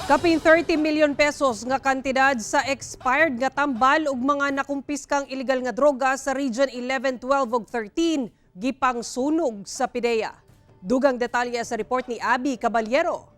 Kapin 30 million pesos nga kantidad sa expired nga tambal ug mga nakumpiskang iligal nga droga sa Region 11, 12 ug 13 gipangsunog sa PDEA. Dugang detalye sa report ni Abby Caballero.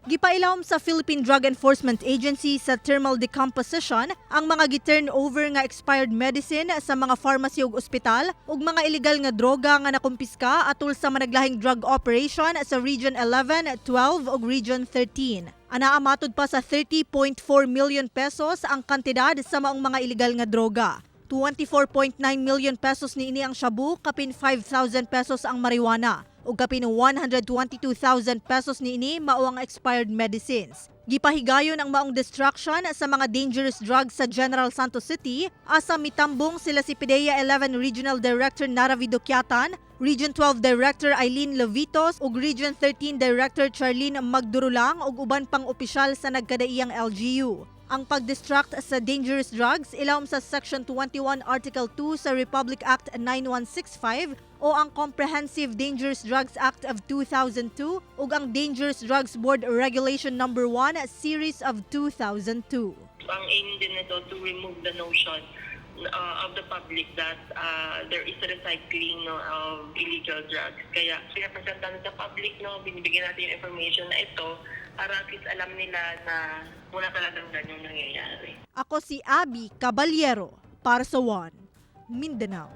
Gipailawom sa Philippine Drug Enforcement Agency sa thermal decomposition ang mga gi-turnover nga expired medicine sa mga pharmacy ug ospital ug mga illegal nga droga nga nakumpiska atol sa managlahing drug operation sa Region 11, 12 ug Region 13. Anaa matud pa sa 30.4 million pesos ang kantidad sa maong mga illegal nga droga. 24.9 million pesos niini ang shabu, kapin 5,000 pesos ang marijuana ug kapin 122,000 pesos niini mao ang expired medicines. Gipahigayon ang maong destruction sa mga dangerous drugs sa General Santos City asa mitambong sila si PDEA 11 Regional Director Naravi Dukyatan, Region 12 Director Eileen Levitos ug Region 13 Director Charlene Magdurulang ug uban pang opisyal sa nagkadaiyang LGU. Ang pagdistract sa dangerous drugs ilawom sa Section 21 Article 2 sa Republic Act 9165 o ang Comprehensive Dangerous Drugs Act of 2002 ug ang Dangerous Drugs Board Regulation No. 1 Series of 2002. Ang aim din nito to remove the notion of the public that there is a recycling of illegal drugs. Kaya pinapresenta sa public, binibigyan natin yung information na ito para at least alam nila na wala talagang ganyong nangyayari. Ako si Abby Caballero para sa One Mindanao.